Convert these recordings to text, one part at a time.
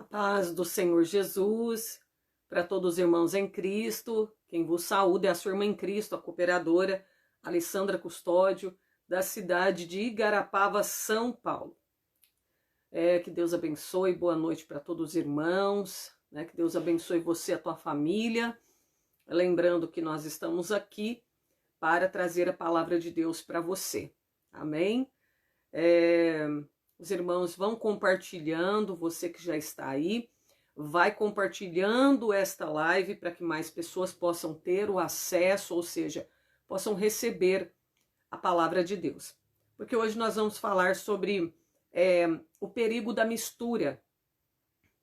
Paz do Senhor Jesus, para todos os irmãos em Cristo, quem vos saúda é a sua irmã em Cristo, a cooperadora Alessandra Custódio, da cidade de Igarapava, São Paulo. Que Deus abençoe, boa noite para todos os irmãos, que Deus abençoe você e a tua família. Lembrando que nós estamos aqui para trazer a palavra de Deus para você, amém? Os irmãos vão compartilhando, você que já está aí, vai compartilhando esta live para que mais pessoas possam ter o acesso, ou seja, possam receber a palavra de Deus. Porque hoje nós vamos falar sobre o perigo da mistura,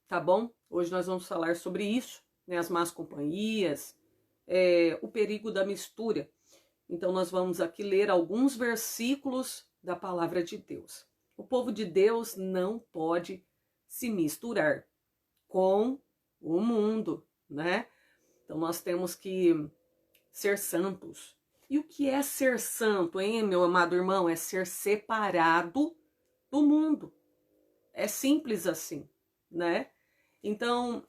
tá bom? Hoje nós vamos falar sobre isso, as más companhias, o perigo da mistura. Então nós vamos aqui ler alguns versículos da palavra de Deus. O povo de Deus não pode se misturar com o mundo, né? Então nós temos que ser santos. E o que é ser santo, hein, meu amado irmão? É ser separado do mundo. É simples assim, né? Então,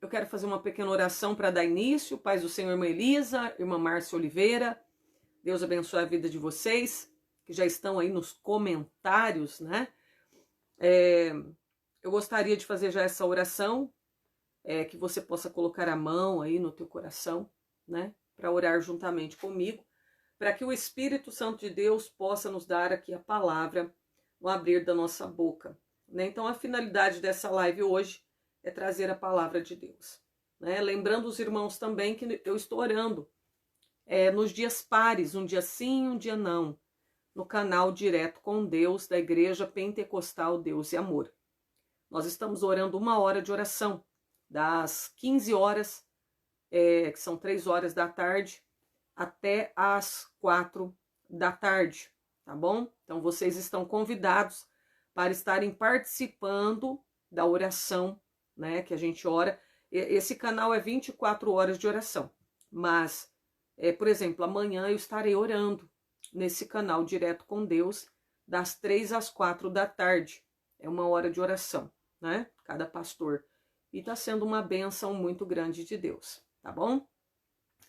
eu quero fazer uma pequena oração para dar início. Paz do Senhor, irmã Elisa, irmã Márcia Oliveira. Deus abençoe a vida de vocês, que já estão aí nos comentários, né? Eu gostaria de fazer já essa oração, que você possa colocar a mão aí no teu coração, né? Para orar juntamente comigo, para que o Espírito Santo de Deus possa nos dar aqui a palavra no abrir da nossa boca, né? Então a finalidade dessa live hoje é trazer a palavra de Deus, né? Lembrando os irmãos também que eu estou orando nos dias pares, um dia sim, um dia não, no canal Direto com Deus da Igreja Pentecostal Deus e Amor. Nós estamos orando 1 hora de oração, das 15 horas, que são 3 horas da tarde, até as 4 da tarde, tá bom? Então vocês estão convidados para estarem participando da oração, né, que a gente ora. Esse canal é 24 horas de oração, mas, por exemplo, amanhã eu estarei orando nesse canal Direto com Deus, das 3 às 4 da tarde. É 1 hora de oração, né? Cada pastor. E está sendo uma bênção muito grande de Deus, tá bom?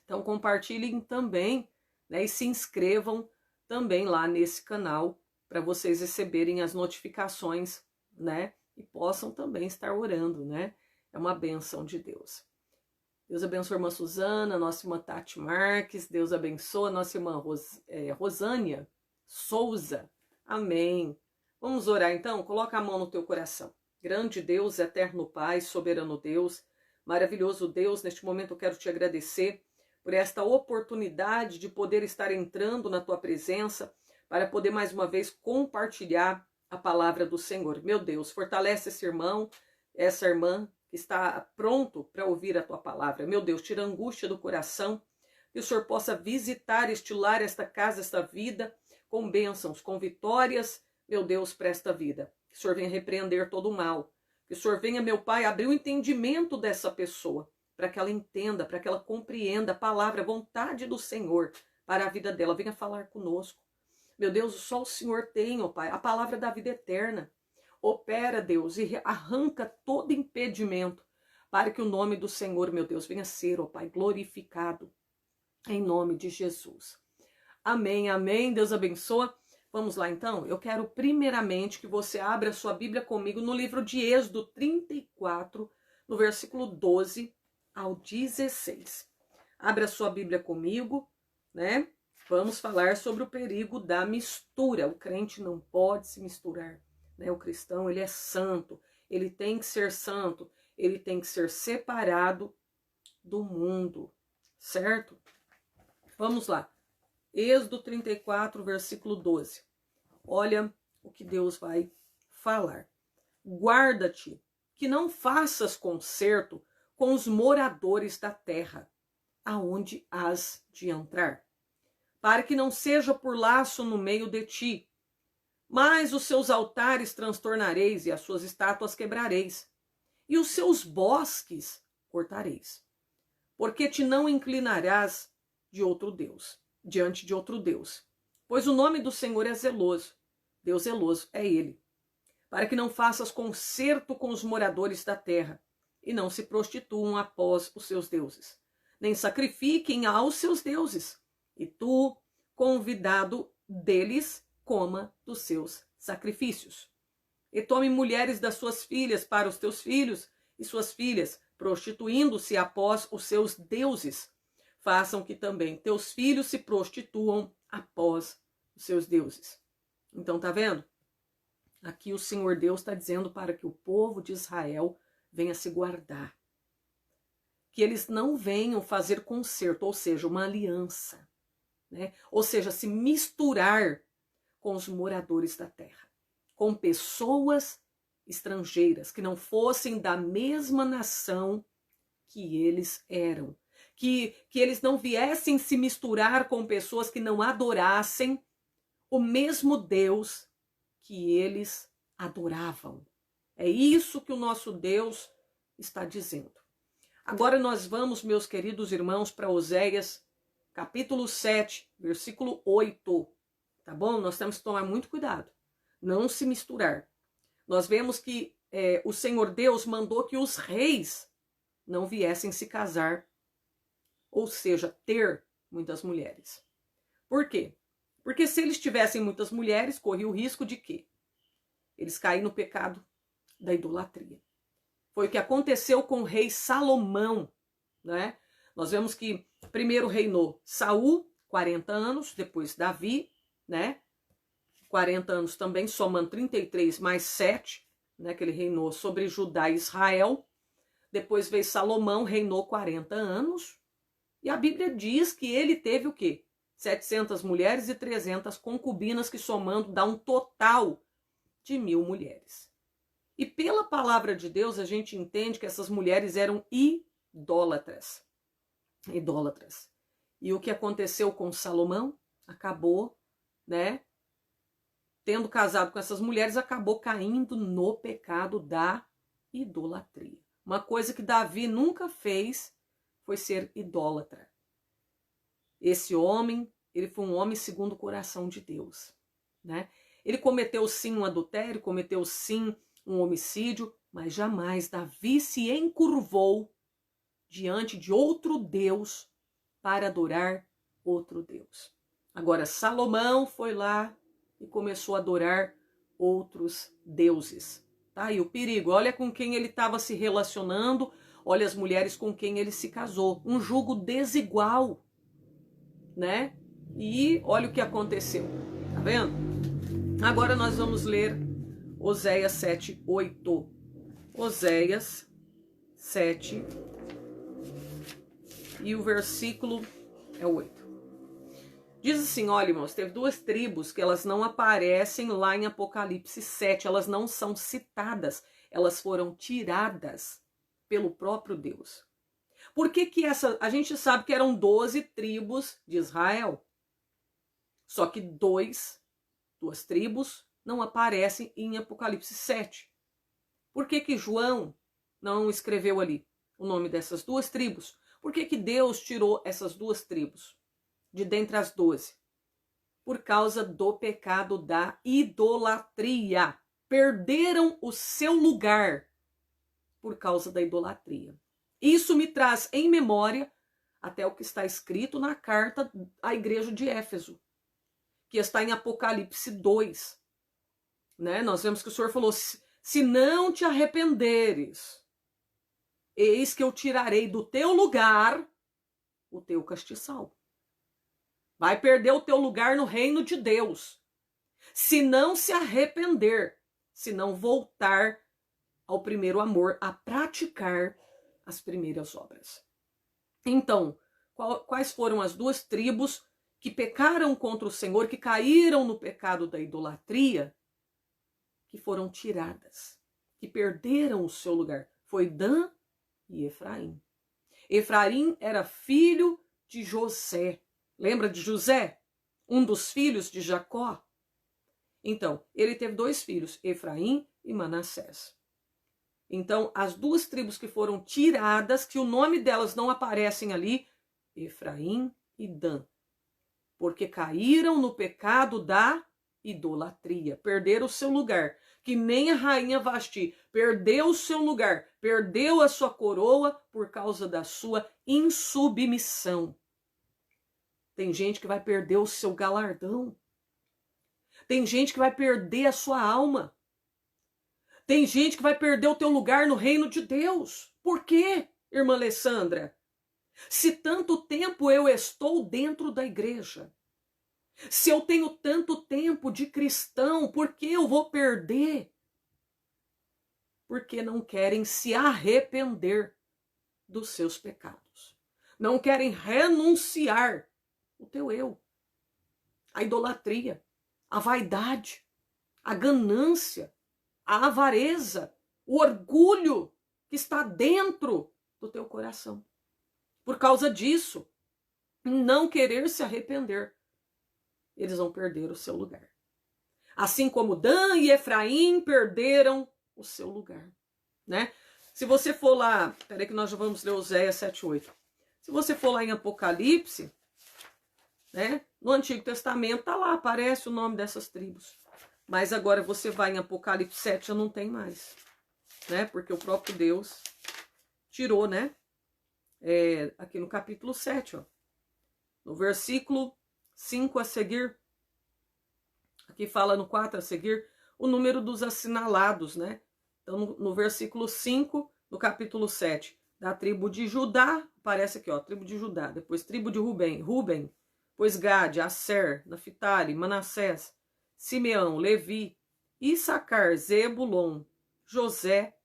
Então compartilhem também, né? E se inscrevam também lá nesse canal, para vocês receberem as notificações, né? E possam também estar orando, né? É uma bênção de Deus. Deus abençoe a irmã Suzana, nossa irmã Tati Marques, Deus abençoe a nossa irmã Rosânia Souza, amém. Vamos orar então? Coloca a mão no teu coração. Grande Deus, eterno Pai, soberano Deus, maravilhoso Deus, neste momento eu quero te agradecer por esta oportunidade de poder estar entrando na tua presença, para poder mais uma vez compartilhar a palavra do Senhor. Meu Deus, fortalece esse irmão, essa irmã, que está pronto para ouvir a tua palavra. Meu Deus, tira a angústia do coração, que o Senhor possa visitar, estilar esta casa, esta vida, com bênçãos, com vitórias, meu Deus, para esta vida. Que o Senhor venha repreender todo o mal. Que o Senhor venha, meu Pai, abrir o entendimento dessa pessoa, para que ela entenda, para que ela compreenda a palavra, a vontade do Senhor para a vida dela. Venha falar conosco. Meu Deus, só o Senhor tem, ó Pai, a palavra da vida eterna. Opera, Deus, e arranca todo impedimento para que o nome do Senhor, meu Deus, venha ser, ó Pai, glorificado em nome de Jesus. Amém, amém. Deus abençoa. Vamos lá, então. Eu quero primeiramente que você abra a sua Bíblia comigo no livro de Êxodo 34, no versículo 12 ao 16. Abra a sua Bíblia comigo, né? Vamos falar sobre o perigo da mistura. O crente não pode se misturar. O cristão, ele é santo, ele tem que ser santo, ele tem que ser separado do mundo, certo? Vamos lá, Êxodo 34, versículo 12. Olha o que Deus vai falar. Guarda-te, que não faças concerto com os moradores da terra, aonde has de entrar, para que não seja por laço no meio de ti, mas os seus altares transtornareis e as suas estátuas quebrareis, e os seus bosques cortareis. Porque te não inclinarás diante de outro Deus. Pois o nome do Senhor é zeloso. Deus zeloso é Ele. para que não faças concerto com os moradores da terra, e não se prostituam após os seus deuses, nem sacrifiquem aos seus deuses, e tu, convidado deles, coma dos seus sacrifícios. E tome mulheres das suas filhas para os teus filhos e suas filhas, prostituindo-se após os seus deuses. Façam que também teus filhos se prostituam após os seus deuses. Então, tá vendo? Aqui o Senhor Deus está dizendo para que o povo de Israel venha se guardar. Que eles não venham fazer concerto, ou seja, uma aliança, né? Ou seja, se misturar com os moradores da terra, com pessoas estrangeiras que não fossem da mesma nação que eles eram. Que eles não viessem se misturar com pessoas que não adorassem o mesmo Deus que eles adoravam. É isso que o nosso Deus está dizendo. Agora nós vamos, meus queridos irmãos, para Oséias, capítulo 7, versículo 8. Tá bom? Nós temos que tomar muito cuidado. Não se misturar. Nós vemos que o Senhor Deus mandou que os reis não viessem se casar, ou seja, ter muitas mulheres. Por quê? Porque se eles tivessem muitas mulheres, corria o risco de quê? Eles caírem no pecado da idolatria. Foi o que aconteceu com o rei Salomão, né? Nós vemos que primeiro reinou Saul, 40 anos, depois Davi, né? 40 anos também, somando 33 mais 7, né? Que ele reinou sobre Judá e Israel. Depois veio Salomão, reinou 40 anos. E a Bíblia diz que ele teve o quê? 700 mulheres e 300 concubinas, que somando dá um total de 1000 mulheres. E pela palavra de Deus a gente entende que essas mulheres eram idólatras. Idólatras. E o que aconteceu com Salomão? Acabou, né? Tendo casado com essas mulheres, acabou caindo no pecado da idolatria. Uma coisa que Davi nunca fez foi ser idólatra. Esse homem, ele foi um homem segundo o coração de Deus, né? Ele cometeu sim um adultério, cometeu sim um homicídio, mas jamais Davi se encurvou diante de outro Deus para adorar outro Deus. Agora, Salomão foi lá e começou a adorar outros deuses. Tá aí o perigo. Olha com quem ele estava se relacionando, olha as mulheres com quem ele se casou. Um jugo desigual, né? E olha o que aconteceu. Tá vendo? Agora nós vamos ler Oséias 7, 8. Oséias 7 e o versículo é 8. Diz assim, olha, irmãos, teve duas tribos que elas não aparecem lá em Apocalipse 7, elas não são citadas, elas foram tiradas pelo próprio Deus. Por que a gente sabe que eram 12 tribos de Israel, só que duas tribos não aparecem em Apocalipse 7. Por que João não escreveu ali o nome dessas duas tribos? Por que Deus tirou essas duas tribos de dentre as 12? Por causa do pecado da idolatria. Perderam o seu lugar por causa da idolatria. Isso me traz em memória até o que está escrito na carta à igreja de Éfeso, que está em Apocalipse 2. Né? Nós vemos que o Senhor falou, se não te arrependeres, eis que eu tirarei do teu lugar o teu castiçal. Vai perder o teu lugar no reino de Deus. Se não se arrepender, se não voltar ao primeiro amor, a praticar as primeiras obras. Então, quais foram as duas tribos que pecaram contra o Senhor, que caíram no pecado da idolatria, que foram tiradas, que perderam o seu lugar? Foi Dan e Efraim. Efraim era filho de José. Lembra de José? Um dos filhos de Jacó? Então, ele teve dois filhos, Efraim e Manassés. Então, as duas tribos que foram tiradas, que o nome delas não aparecem ali, Efraim e Dan, porque caíram no pecado da idolatria, perderam o seu lugar. que nem a rainha Vasti perdeu o seu lugar, perdeu a sua coroa por causa da sua insubmissão. Tem gente que vai perder o seu galardão. Tem gente que vai perder a sua alma. Tem gente que vai perder o teu lugar no reino de Deus. Por quê, irmã Alessandra? Se tanto tempo eu estou dentro da igreja, se eu tenho tanto tempo de cristão, por que eu vou perder? Porque não querem se arrepender dos seus pecados. Não querem renunciar o teu eu, a idolatria, a vaidade, a ganância, a avareza, o orgulho que está dentro do teu coração. Por causa disso, não querer se arrepender, eles vão perder o seu lugar. Assim como Dan e Efraim perderam o seu lugar, né? Se você for lá, peraí que nós já vamos ler Oséias 7:8. Se você for lá em Apocalipse, né? No Antigo Testamento tá lá, aparece o nome dessas tribos. Mas agora você vai em Apocalipse 7, já não tem mais, né? Porque o próprio Deus tirou, né? Aqui no capítulo 7, ó, no versículo 5 a seguir, aqui fala no 4 a seguir, o número dos assinalados, né? Então, no versículo 5, no capítulo 7, da tribo de Judá, aparece aqui, ó, tribo de Judá, depois tribo de Ruben, depois Gade, Asser, Naftali, Manassés, Simeão, Levi, Issacar, Zebulon, José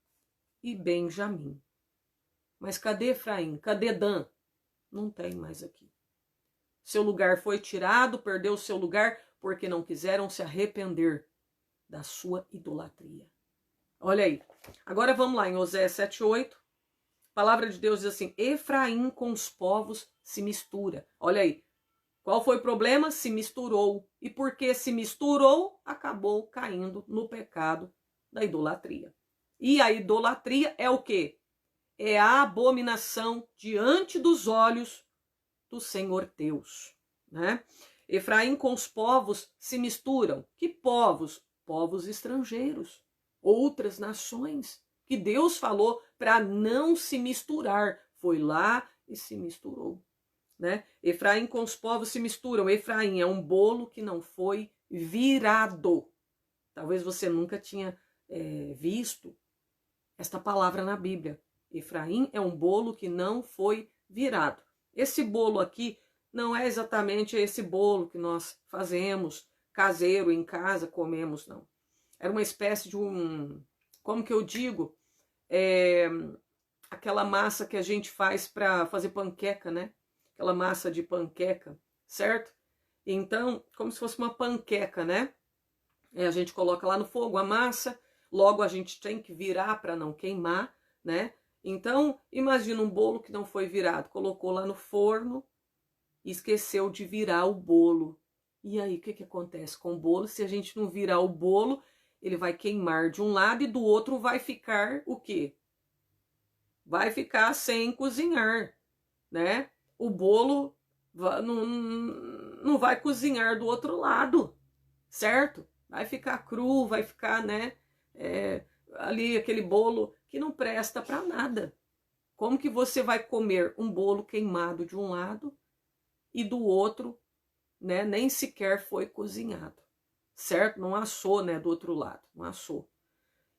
e Benjamim. Mas cadê Efraim? Cadê Dan? Não tem mais aqui. Seu lugar foi tirado, perdeu o seu lugar, porque não quiseram se arrepender da sua idolatria. Olha aí. Agora vamos lá em Oséias 7:8. A palavra de Deus diz assim: Efraim com os povos se mistura. Olha aí. Qual foi o problema? Se misturou. E porque se misturou, acabou caindo no pecado da idolatria. E a idolatria é o quê? É a abominação diante dos olhos do Senhor Deus, né? Efraim com os povos se misturam. Que povos? Povos estrangeiros, outras nações, que Deus falou para não se misturar. Foi lá e se misturou, né? Efraim com os povos se misturam. Efraim é um bolo que não foi virado. Talvez você nunca tinha visto esta palavra na Bíblia. Efraim é um bolo que não foi virado. Esse bolo aqui não é exatamente esse bolo que nós fazemos caseiro, em casa, comemos, não. Era uma espécie de como que eu digo? Aquela massa que a gente faz para fazer panqueca, né? Aquela massa de panqueca, certo? Então, como se fosse uma panqueca, né? A gente coloca lá no fogo a massa, logo a gente tem que virar para não queimar, né? Então, imagina um bolo que não foi virado, colocou lá no forno e esqueceu de virar o bolo. E aí, o que acontece com o bolo? Se a gente não virar o bolo, ele vai queimar de um lado e do outro vai ficar o quê? Vai ficar sem cozinhar, né? O bolo não vai cozinhar do outro lado, certo? Vai ficar cru, vai ficar, né? Ali aquele bolo que não presta para nada. Como que você vai comer um bolo queimado de um lado e do outro, né, nem sequer foi cozinhado, certo? Não assou, né, do outro lado, não assou.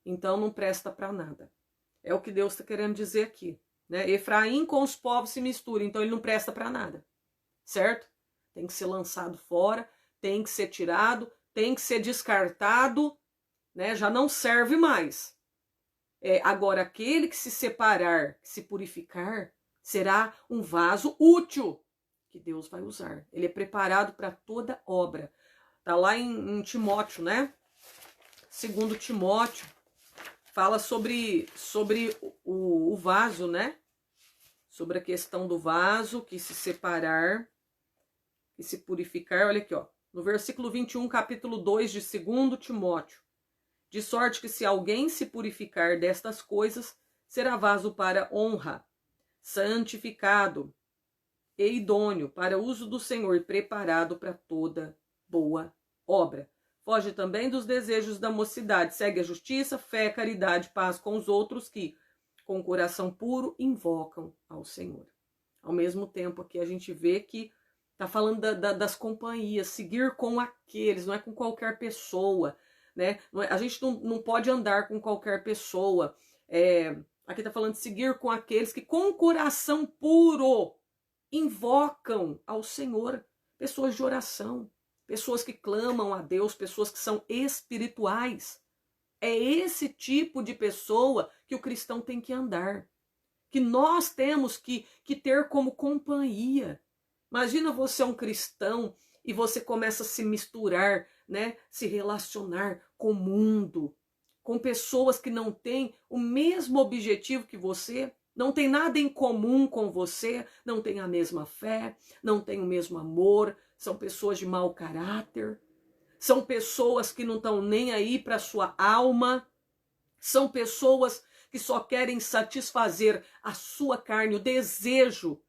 Então não presta para nada. É o que Deus está querendo dizer aqui, né? Efraim com os povos se mistura, então ele não presta para nada, certo? Tem que ser lançado fora, tem que ser tirado, tem que ser descartado, né? Já não serve mais. Agora, aquele que se separar, que se purificar, será um vaso útil que Deus vai usar. Ele é preparado para toda obra. Tá lá em Timóteo, né? Segundo Timóteo, fala sobre o vaso, né? Sobre a questão do vaso que se separar, que se purificar. Olha aqui, ó. No versículo 21, capítulo 2 de 2 Timóteo. De sorte que se alguém se purificar destas coisas, será vaso para honra, santificado e idôneo para uso do Senhor, preparado para toda boa obra. Foge também dos desejos da mocidade. Segue a justiça, fé, caridade, paz com os outros que, com o coração puro, invocam ao Senhor. Ao mesmo tempo aqui a gente vê que está falando das companhias, seguir com aqueles, não é com qualquer pessoa, né? A gente não pode andar com qualquer pessoa. Aqui está falando de seguir com aqueles que com o coração puro invocam ao Senhor. Pessoas de oração, pessoas que clamam a Deus, pessoas que são espirituais. É esse tipo de pessoa que o cristão tem que andar, que nós temos que ter como companhia. Imagina você é um cristão e você começa a se misturar, né? Se relacionar com o mundo, com pessoas que não têm o mesmo objetivo que você, não tem nada em comum com você, não tem a mesma fé, não tem o mesmo amor, são pessoas de mau caráter, são pessoas que não estão nem aí para a sua alma, são pessoas que só querem satisfazer a sua carne, o desejo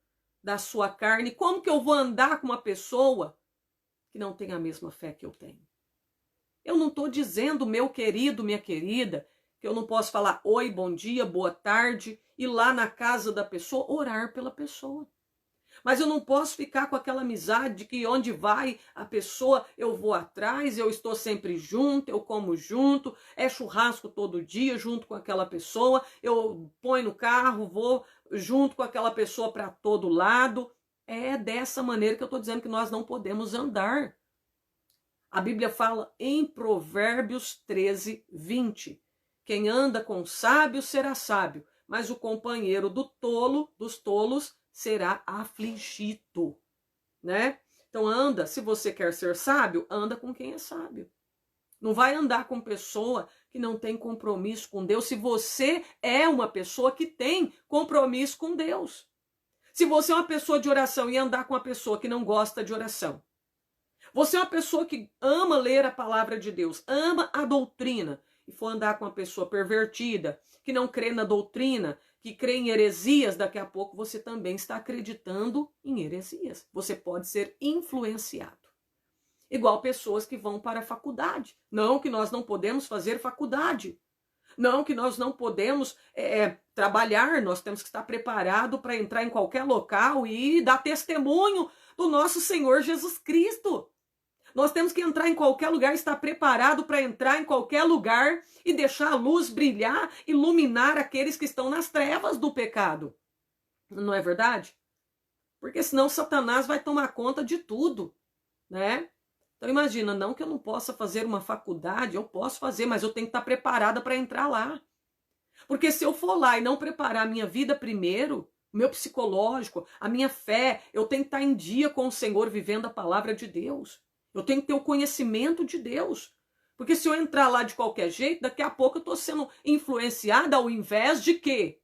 da sua carne. Como que eu vou andar com uma pessoa que não tem a mesma fé que eu tenho? Eu não estou dizendo, meu querido, minha querida, que eu não posso falar oi, bom dia, boa tarde, ir lá na casa da pessoa, orar pela pessoa. Mas eu não posso ficar com aquela amizade de que onde vai a pessoa, eu vou atrás, eu estou sempre junto, eu como junto, é churrasco todo dia junto com aquela pessoa, eu ponho no carro, vou junto com aquela pessoa para todo lado. É dessa maneira que eu estou dizendo que nós não podemos andar. A Bíblia fala em Provérbios 13, 20. Quem anda com sábio será sábio, mas o companheiro dos tolos, será afligido, né? Então anda, se você quer ser sábio, anda com quem é sábio. Não vai andar com pessoa que não tem compromisso com Deus, se você é uma pessoa que tem compromisso com Deus. Se você é uma pessoa de oração e andar com uma pessoa que não gosta de oração, você é uma pessoa que ama ler a palavra de Deus, ama a doutrina, e for andar com uma pessoa pervertida, que não crê na doutrina, que crê em heresias, daqui a pouco você também está acreditando em heresias. Você pode ser influenciado. Igual pessoas que vão para a faculdade. Não que nós não podemos fazer faculdade. Não que nós não podemos trabalhar, nós temos que estar preparado para entrar em qualquer local e dar testemunho do nosso Senhor Jesus Cristo. Nós temos que entrar em qualquer lugar, estar preparado para entrar em qualquer lugar e deixar a luz brilhar, iluminar aqueles que estão nas trevas do pecado. Não é verdade? Porque senão Satanás vai tomar conta de tudo, né? Então imagina, não que eu não possa fazer uma faculdade, eu posso fazer, mas eu tenho que estar preparada para entrar lá. Porque se eu for lá e não preparar a minha vida primeiro, o meu psicológico, a minha fé, eu tenho que estar em dia com o Senhor, vivendo a palavra de Deus. Eu tenho que ter o conhecimento de Deus. Porque se eu entrar lá de qualquer jeito, daqui a pouco eu estou sendo influenciada ao invés de quê?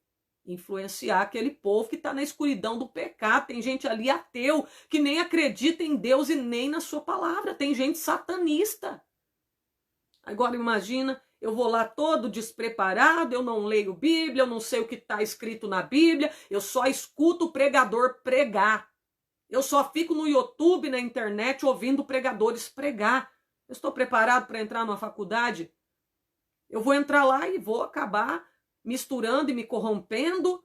Influenciar aquele povo que está na escuridão do pecado. Tem gente ali ateu, que nem acredita em Deus e nem na sua palavra. Tem gente satanista. Agora imagina, eu vou lá todo despreparado, eu não leio Bíblia, eu não sei o que está escrito na Bíblia, eu só escuto o pregador pregar. Eu só fico no YouTube, na internet, ouvindo pregadores pregar. Eu estou preparado para entrar numa faculdade? Eu vou entrar lá e vou acabar misturando e me corrompendo,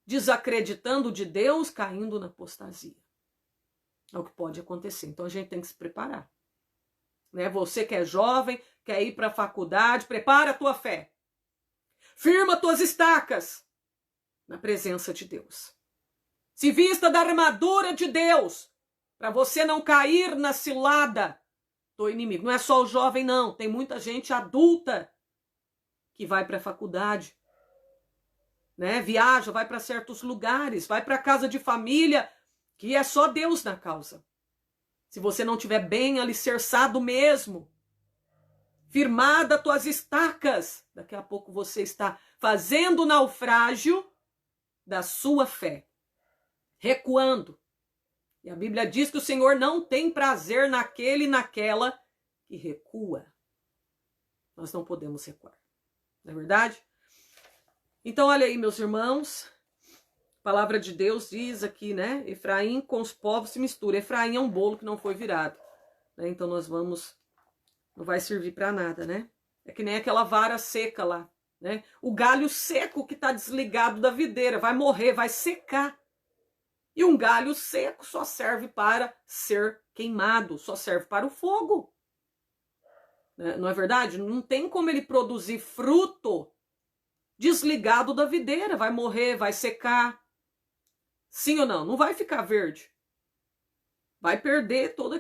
desacreditando de Deus, caindo na apostasia. É o que pode acontecer. Então a gente tem que se preparar. Né? Você que é jovem, quer ir para a faculdade, prepara a tua fé. Firma tuas estacas na presença de Deus. Se vista da armadura de Deus, para você não cair na cilada do inimigo. Não é só o jovem, não. Tem muita gente adulta que vai para a faculdade, né? Viaja, vai para certos lugares, vai para casa de família, que é só Deus na causa. Se você não tiver bem alicerçado mesmo, firmada tuas estacas, daqui a pouco você está fazendo o naufrágio da sua fé. Recuando. E a Bíblia diz que o Senhor não tem prazer naquele e naquela que recua. Nós não podemos recuar. Não é verdade? Então, olha aí, meus irmãos. A palavra de Deus diz aqui, né? Efraim com os povos se mistura. Efraim é um bolo que não foi virado. Né? Então, nós vamos Não vai servir para nada, né? É que nem aquela vara seca lá, né? O galho seco que está desligado da videira vai morrer, vai secar. E um galho seco só serve para ser queimado, só serve para o fogo. Não é verdade? Não tem como ele produzir fruto desligado da videira. Vai morrer, vai secar. Sim ou não? Não vai ficar verde. Vai perder toda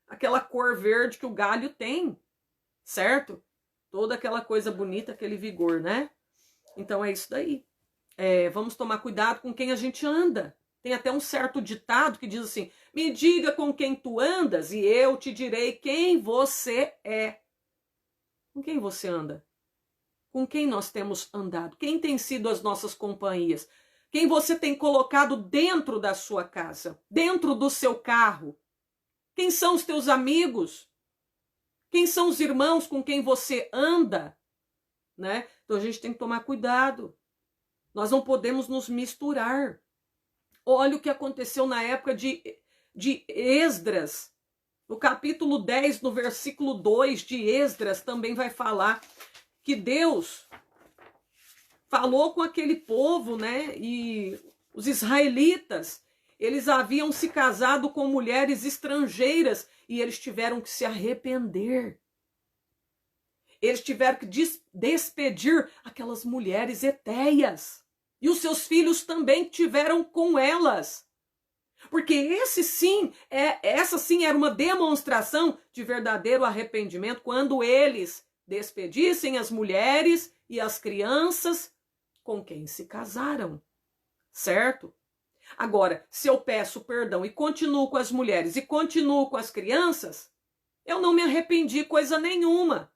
aquela cor verde que o galho tem, certo? Toda aquela coisa bonita, aquele vigor, né? Então é isso daí. Vamos tomar cuidado com quem a gente anda. Tem até um certo ditado que diz assim: me diga com quem tu andas e eu te direi quem você é. Com quem você anda? Com quem nós temos andado? Quem tem sido as nossas companhias? Quem você tem colocado dentro da sua casa? Dentro do seu carro? Quem são os teus amigos? Quem são os irmãos com quem você anda? Né? Então a gente tem que tomar cuidado. Nós não podemos nos misturar. Olha o que aconteceu na época de Esdras. No capítulo 10, no versículo 2 de Esdras, também vai falar que Deus falou com aquele povo, né? E os israelitas, eles haviam se casado com mulheres estrangeiras e eles tiveram que se arrepender. Eles tiveram que despedir aquelas mulheres hetéias. E os seus filhos também tiveram com elas. Porque essa sim era uma demonstração de verdadeiro arrependimento quando eles despedissem as mulheres e as crianças com quem se casaram, certo? Agora, se eu peço perdão e continuo com as mulheres e continuo com as crianças, eu não me arrependi coisa nenhuma.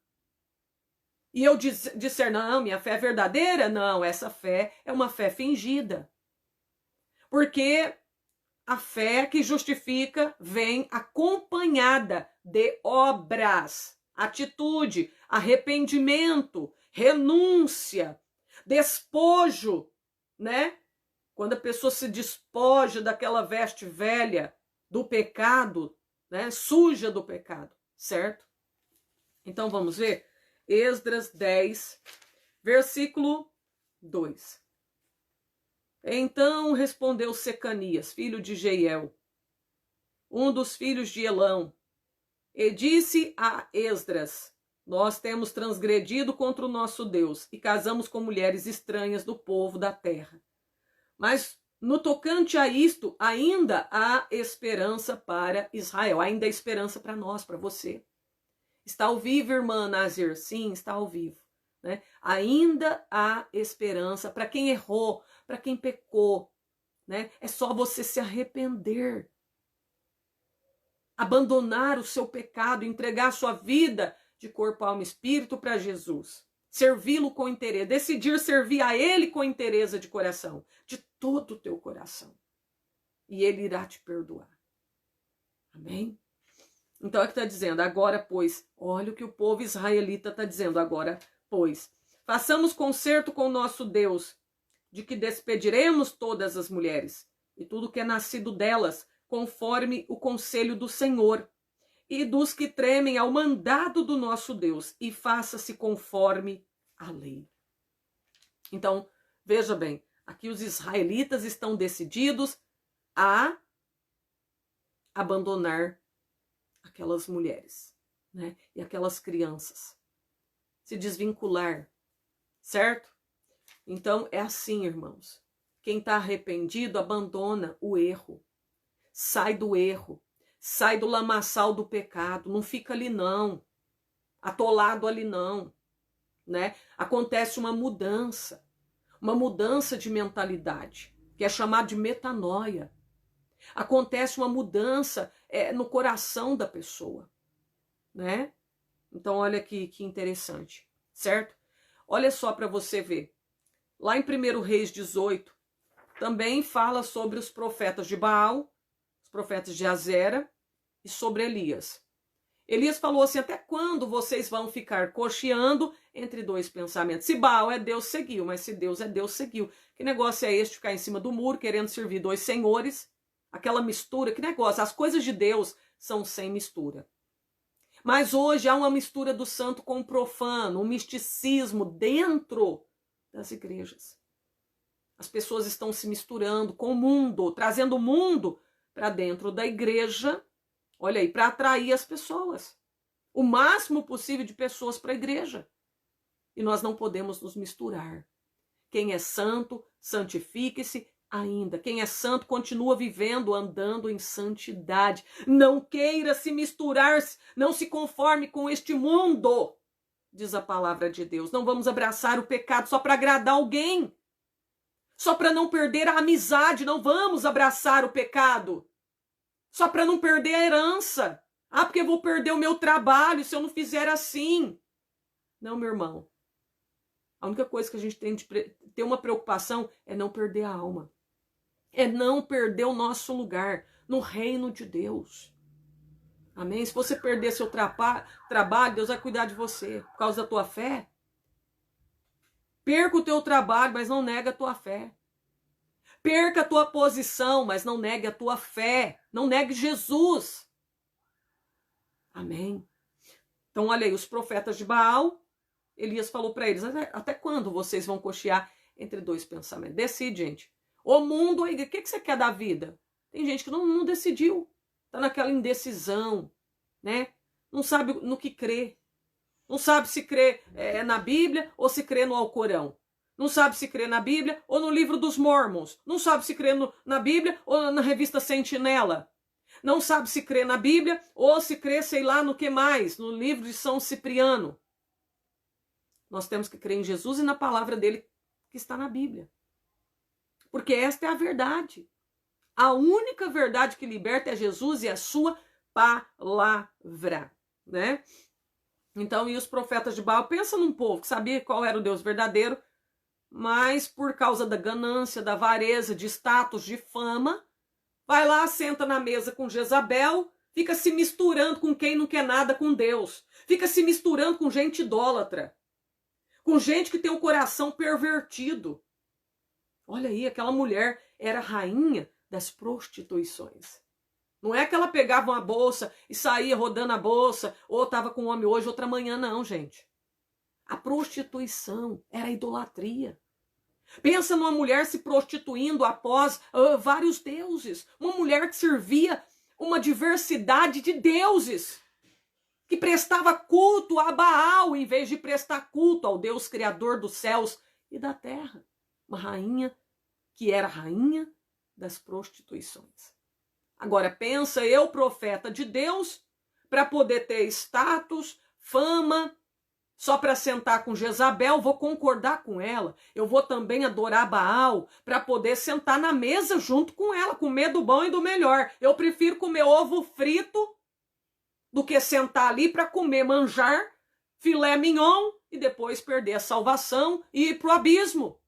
E eu disser, não, minha fé é verdadeira? Não, essa fé é uma fé fingida. Porque a fé que justifica vem acompanhada de obras, atitude, arrependimento, renúncia, despojo, né? Quando a pessoa se despoja daquela veste velha do pecado, né? Suja do pecado, certo? Então vamos ver Esdras 10, versículo 2. Então respondeu Secanias, filho de Jeiel, um dos filhos de Elão, e disse a Esdras: nós temos transgredido contra o nosso Deus e casamos com mulheres estranhas do povo da terra. Mas no tocante a isto, ainda há esperança para Israel, ainda há esperança para nós, para você. Está ao vivo, irmã Nazir? Sim, está ao vivo. Né? Ainda há esperança para quem errou, para quem pecou, né? É só você se arrepender, abandonar o seu pecado, entregar a sua vida de corpo, alma e espírito para Jesus, servi-lo com interesse, decidir servir a Ele com interesse de coração, de todo o teu coração, e Ele irá te perdoar. Amém? Então é que está dizendo, agora pois, olha o que o povo israelita está dizendo, agora pois, façamos concerto com o nosso Deus, de que despediremos todas as mulheres, e tudo que é nascido delas, conforme o conselho do Senhor, e dos que tremem ao mandado do nosso Deus, e faça-se conforme a lei. Então, veja bem, aqui os israelitas estão decididos a abandonar aquelas mulheres, né? E aquelas crianças, se desvincular, certo? Então é assim, irmãos, quem está arrependido abandona o erro, sai do erro, sai do lamaçal do pecado, não fica ali não, atolado ali não, né? Acontece uma mudança de mentalidade, que é chamada de metanoia. Acontece uma mudança no coração da pessoa, né? Então olha que interessante, certo? Olha só para você ver. Lá em 1 Reis 18, também fala sobre os profetas de Baal, os profetas de Azera e sobre Elias. Elias falou assim, até quando vocês vão ficar cocheando entre dois pensamentos? Se Baal é Deus, seguiu, mas se Deus é Deus, seguiu. Que negócio é este de ficar em cima do muro, querendo servir dois senhores? Aquela mistura, que negócio? As coisas de Deus são sem mistura. Mas hoje há uma mistura do santo com o profano, um misticismo dentro das igrejas. As pessoas estão se misturando com o mundo, trazendo o mundo para dentro da igreja, olha aí, para atrair as pessoas. O máximo possível de pessoas para a igreja. E nós não podemos nos misturar. Quem é santo, santifique-se ainda. Quem é santo, continua vivendo, andando em santidade. Não queira se misturar, não se conforme com este mundo, diz a palavra de Deus. Não vamos abraçar o pecado só para agradar alguém. Só para não perder a amizade, não vamos abraçar o pecado. Só para não perder a herança. Ah, porque eu vou perder o meu trabalho se eu não fizer assim. Não, meu irmão. A única coisa que a gente tem de ter uma preocupação é não perder a alma. É não perder o nosso lugar no reino de Deus. Amém? Se você perder seu trabalho, Deus vai cuidar de você por causa da tua fé. Perca o teu trabalho, mas não nega a tua fé. Perca a tua posição, mas não negue a tua fé. Não negue Jesus. Amém? Então, olha aí, os profetas de Baal, Elias falou para eles, até quando vocês vão cochear entre dois pensamentos? Decide, gente. O mundo, o que você quer da vida? Tem gente que não decidiu. Está naquela indecisão, né? Não sabe no que crê. Não sabe se crê na Bíblia ou se crê no Alcorão. Não sabe se crê na Bíblia ou no livro dos Mormons. Não sabe se crê na Bíblia ou na revista Sentinela. Não sabe se crê na Bíblia ou se crê, sei lá, no que mais, no livro de São Cipriano. Nós temos que crer em Jesus e na palavra dele que está na Bíblia. Porque esta é a verdade. A única verdade que liberta é Jesus e a sua palavra, né? Então, e os profetas de Baal, pensa num povo que sabia qual era o Deus verdadeiro, mas por causa da ganância, da avareza, de status, de fama, vai lá, senta na mesa com Jezabel, fica se misturando com quem não quer nada com Deus, fica se misturando com gente idólatra, com gente que tem o coração pervertido. Olha aí, aquela mulher era rainha das prostituições. Não é que ela pegava uma bolsa e saía rodando a bolsa, ou estava com um homem hoje, outra manhã, não, gente. A prostituição era idolatria. Pensa numa mulher se prostituindo após vários deuses. Uma mulher que servia uma diversidade de deuses. Que prestava culto a Baal, em vez de prestar culto ao Deus Criador dos céus e da terra. Uma rainha que era rainha das prostituições. Agora pensa eu, profeta de Deus, para poder ter status, fama, só para sentar com Jezabel, vou concordar com ela. Eu vou também adorar Baal para poder sentar na mesa junto com ela, comer do bom e do melhor. Eu prefiro comer ovo frito do que sentar ali para comer manjar, filé mignon e depois perder a salvação e ir para o abismo.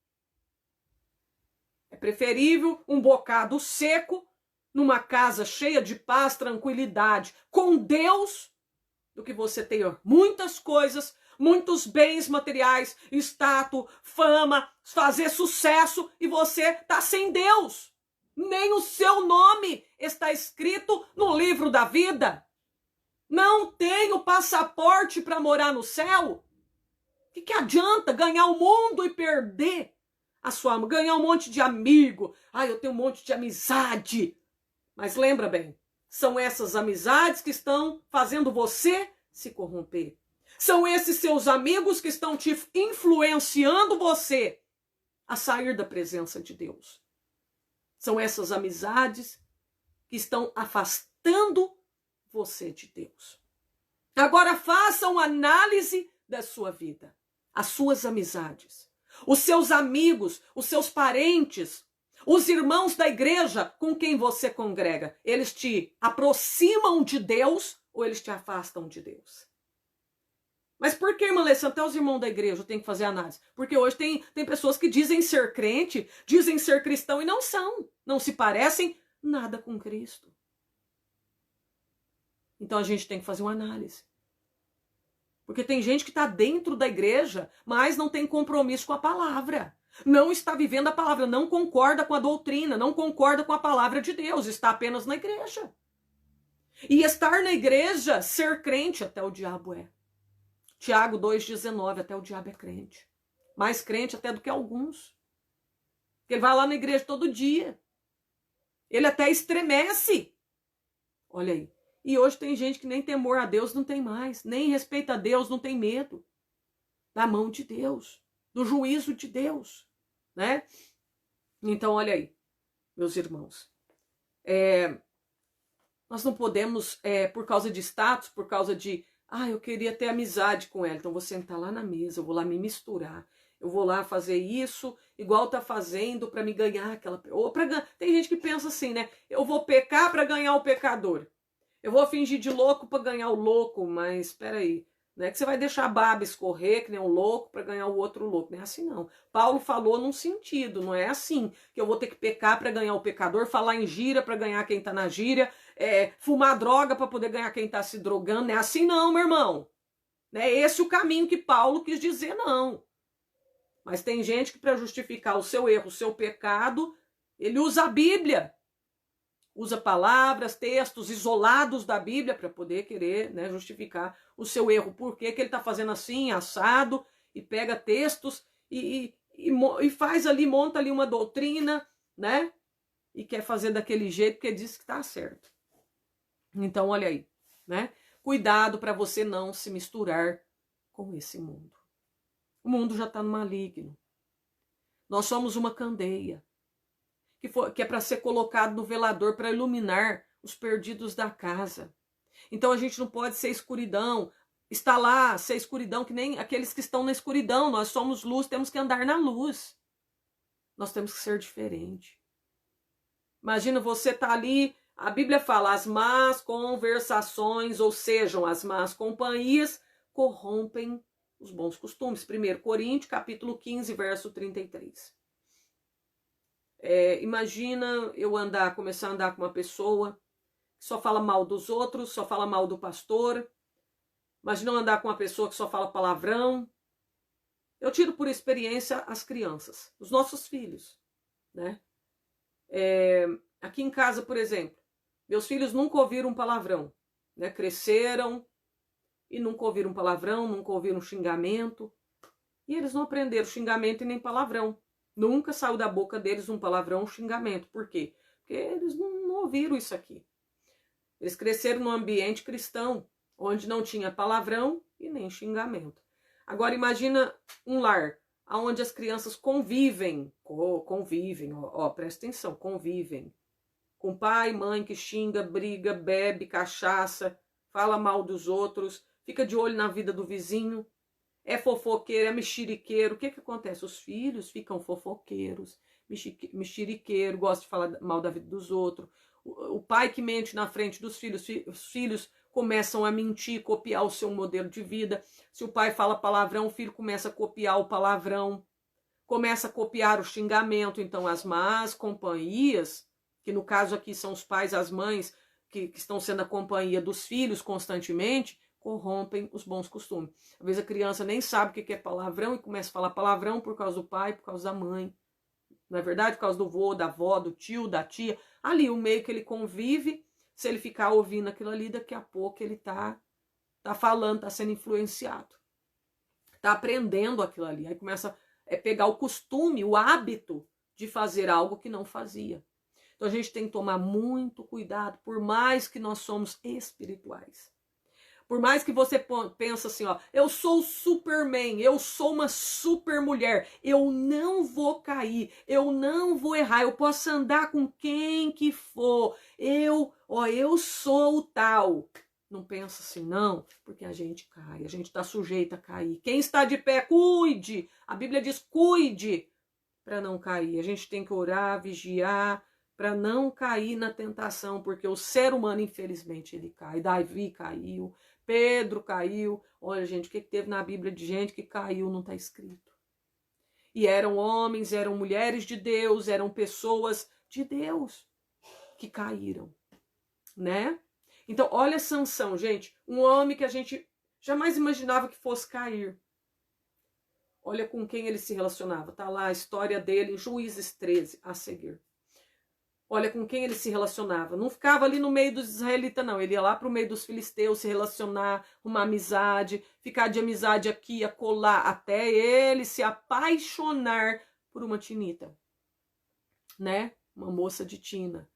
É preferível um bocado seco numa casa cheia de paz, tranquilidade, com Deus, do que você ter muitas coisas, muitos bens materiais, status, fama, fazer sucesso e você tá sem Deus. Nem o seu nome está escrito no livro da vida. Não tem o passaporte para morar no céu. O que adianta ganhar o mundo e perder a sua alma? Ganhar um monte de amigo. Eu tenho um monte de amizade. Mas lembra bem, são essas amizades que estão fazendo você se corromper. São esses seus amigos que estão te influenciando você a sair da presença de Deus. São essas amizades que estão afastando você de Deus. Agora faça uma análise da sua vida, as suas amizades, os seus amigos, os seus parentes, os irmãos da igreja com quem você congrega, eles te aproximam de Deus ou eles te afastam de Deus? Mas por que, irmã Alessandra, até os irmãos da igreja têm que fazer análise? Porque hoje tem pessoas que dizem ser crente, dizem ser cristão e não são. Não se parecem nada com Cristo. Então a gente tem que fazer uma análise. Porque tem gente que está dentro da igreja, mas não tem compromisso com a palavra. Não está vivendo a palavra, não concorda com a doutrina, não concorda com a palavra de Deus, está apenas na igreja. E estar na igreja, ser crente, até o diabo é. Tiago 2,19, até o diabo é crente. Mais crente até do que alguns. Ele vai lá na igreja todo dia. Ele até estremece. Olha aí. E hoje tem gente que nem temor a Deus não tem mais. Nem respeito a Deus, não tem medo. Da mão de Deus. Do juízo de Deus. Né? Então, olha aí, meus irmãos. Nós não podemos, por causa de status, por causa de... eu queria ter amizade com ela. Então, vou sentar lá na mesa, eu vou lá me misturar. Eu vou lá fazer isso, igual tá fazendo para me ganhar aquela... Ou pra... Tem gente que pensa assim, né? Eu vou pecar para ganhar o pecador. Eu vou fingir de louco para ganhar o louco, mas espera aí. Não é que você vai deixar a baba escorrer, que nem um louco, para ganhar o outro louco. Não é assim, não. Paulo falou num sentido, não é assim que eu vou ter que pecar para ganhar o pecador, falar em gíria para ganhar quem tá na gíria, fumar droga para poder ganhar quem tá se drogando. Não é assim, não, meu irmão. Não é esse o caminho que Paulo quis dizer, não. Mas tem gente que, para justificar o seu erro, o seu pecado, ele usa a Bíblia. Usa palavras, textos isolados da Bíblia para poder querer, né, justificar o seu erro. Por que ele está fazendo assim, assado, e pega textos e faz ali, monta ali uma doutrina, né? E quer fazer daquele jeito porque diz que está certo. Então, olha aí, né? Cuidado para você não se misturar com esse mundo. O mundo já está no maligno. Nós somos uma candeia que é para ser colocado no velador para iluminar os perdidos da casa. Então a gente não pode ser escuridão, está lá, ser escuridão que nem aqueles que estão na escuridão. Nós somos luz, temos que andar na luz. Nós temos que ser diferente. Imagina você tá ali, a Bíblia fala, as más conversações, ou sejam, as más companhias, corrompem os bons costumes. 1 Coríntios, capítulo 15, verso 33. Imagina eu começar a andar com uma pessoa que só fala mal dos outros, só fala mal do pastor. Imagina eu andar com uma pessoa que só fala palavrão. Eu tiro por experiência as crianças, os nossos filhos, né? Aqui em casa, por exemplo, meus filhos nunca ouviram palavrão, né? Cresceram e nunca ouviram palavrão, nunca ouviram xingamento. E eles não aprenderam xingamento e nem palavrão. Nunca saiu da boca deles um palavrão, um xingamento. Por quê? Porque eles não ouviram isso aqui. Eles cresceram num ambiente cristão, onde não tinha palavrão e nem xingamento. Agora imagina um lar, onde as crianças convivem, presta atenção, convivem. Com pai, mãe que xinga, briga, bebe, cachaça, fala mal dos outros, fica de olho na vida do vizinho. É fofoqueiro, é mexeriqueiro. O que acontece? Os filhos ficam fofoqueiros, mexeriqueiro, gostam de falar mal da vida dos outros. O pai que mente na frente dos filhos, os filhos começam a mentir, copiar o seu modelo de vida. Se o pai fala palavrão, o filho começa a copiar o palavrão, começa a copiar o xingamento. Então, as más companhias, que no caso aqui são os pais, as mães, que estão sendo a companhia dos filhos constantemente, corrompem os bons costumes. Às vezes a criança nem sabe o que é palavrão e começa a falar palavrão por causa do pai, por causa da mãe. Não é verdade? Por causa do vô, da avó, do tio, da tia. Ali, o meio que ele convive, se ele ficar ouvindo aquilo ali, daqui a pouco ele tá falando, tá sendo influenciado. Tá aprendendo aquilo ali. Aí começa a pegar o costume, o hábito de fazer algo que não fazia. Então a gente tem que tomar muito cuidado, por mais que nós somos espirituais. Por mais que você pense assim, ó, eu sou o Superman, eu sou uma super mulher, eu não vou cair, eu não vou errar, eu posso andar com quem que for, eu sou o tal. Não pensa assim, não, porque a gente cai, a gente está sujeito a cair. Quem está de pé, cuide. A Bíblia diz, cuide para não cair. A gente tem que orar, vigiar, para não cair na tentação, porque o ser humano, infelizmente, ele cai. Davi caiu, Pedro caiu. Olha, gente, o que teve na Bíblia de gente que caiu não está escrito. E eram homens, eram mulheres de Deus, eram pessoas de Deus que caíram, né? Então, olha Sansão, gente, um homem que a gente jamais imaginava que fosse cair. Olha com quem ele se relacionava. Tá lá a história dele em Juízes 13, a seguir. Olha com quem ele se relacionava. Não ficava ali no meio dos israelitas, não. Ele ia lá para o meio dos filisteus se relacionar, uma amizade, ficar de amizade aqui, acolá, até ele se apaixonar por uma tinita, né? Uma moça de Tina.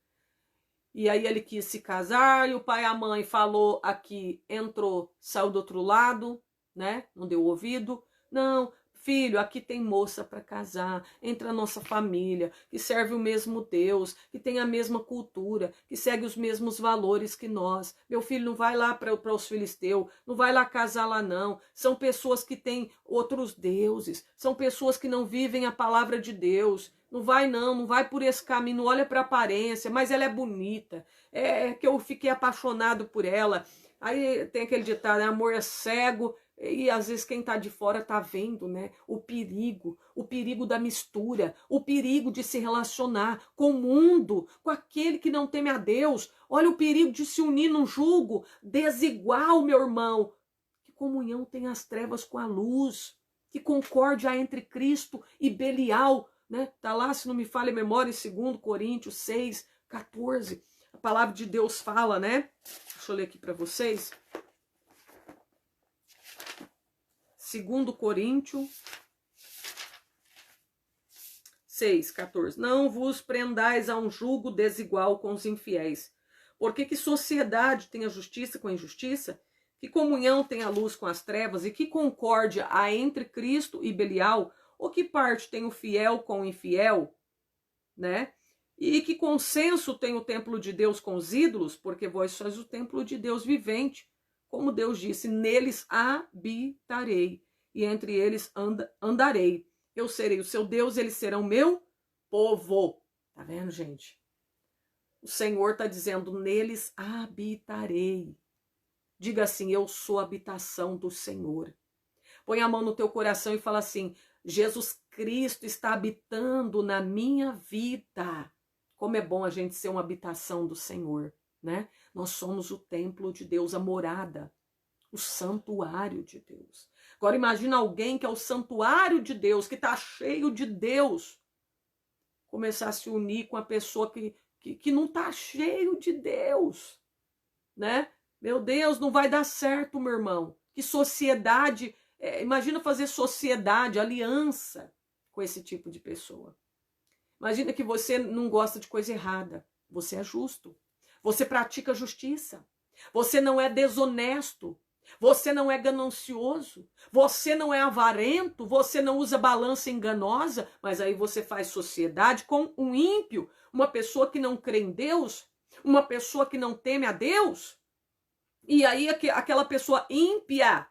E aí ele quis se casar, e o pai e a mãe falou aqui, entrou, saiu do outro lado, né? Não deu ouvido. Não, filho, aqui tem moça para casar, entre a nossa família, que serve o mesmo Deus, que tem a mesma cultura, que segue os mesmos valores que nós. Meu filho, não vai lá para os filisteus, não vai lá casar lá não. São pessoas que têm outros deuses, são pessoas que não vivem a palavra de Deus. Não vai não, não vai por esse caminho, não olha para a aparência, mas ela é bonita, é que eu fiquei apaixonado por ela. Aí tem aquele ditado, né? Amor é cego, e às vezes quem tá de fora tá vendo, né? O perigo da mistura, o perigo de se relacionar com o mundo, com aquele que não teme a Deus. Olha o perigo de se unir num jugo desigual, meu irmão. Que comunhão tem as trevas com a luz, que concórdia há entre Cristo e Belial, né? Tá lá, se não me falha a memória, em 2 Coríntios 6, 14. A palavra de Deus fala, né? Deixa eu ler aqui para vocês. 2 Coríntios 6, 14. Não vos prendais a um jugo desigual com os infiéis. Porque que sociedade tem a justiça com a injustiça? Que comunhão tem a luz com as trevas? E que concórdia há entre Cristo e Belial? Ou que parte tem o fiel com o infiel? Né? E que consenso tem o templo de Deus com os ídolos? Porque vós sois o templo de Deus vivente. Como Deus disse, neles habitarei, e entre eles andarei. Eu serei o seu Deus, eles serão meu povo. Tá vendo, gente? O Senhor está dizendo, neles habitarei. Diga assim, eu sou a habitação do Senhor. Põe a mão no teu coração e fala assim, Jesus Cristo está habitando na minha vida. Como é bom a gente ser uma habitação do Senhor, né? Nós somos o templo de Deus, a morada, o santuário de Deus. Agora imagina alguém que é o santuário de Deus, que está cheio de Deus, começar a se unir com a pessoa que não está cheio de Deus, né? Meu Deus, não vai dar certo, meu irmão. Que sociedade, imagina fazer sociedade, aliança com esse tipo de pessoa. Imagina que você não gosta de coisa errada, você é justo, você pratica justiça, você não é desonesto, você não é ganancioso, você não é avarento, você não usa balança enganosa, mas aí você faz sociedade com um ímpio, uma pessoa que não crê em Deus, uma pessoa que não teme a Deus, e aí aquela pessoa ímpia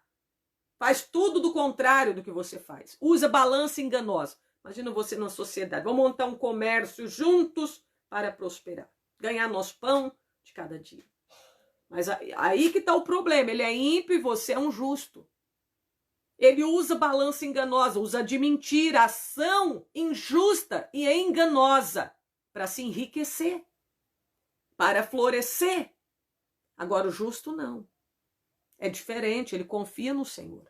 faz tudo do contrário do que você faz, usa balança enganosa. Imagina você numa sociedade, vamos montar um comércio juntos para prosperar, ganhar nosso pão de cada dia. Mas aí que está o problema, ele é ímpio e você é um justo. Ele usa balança enganosa, usa de mentira, ação injusta e enganosa para se enriquecer, para florescer. Agora o justo não. É diferente, ele confia no Senhor.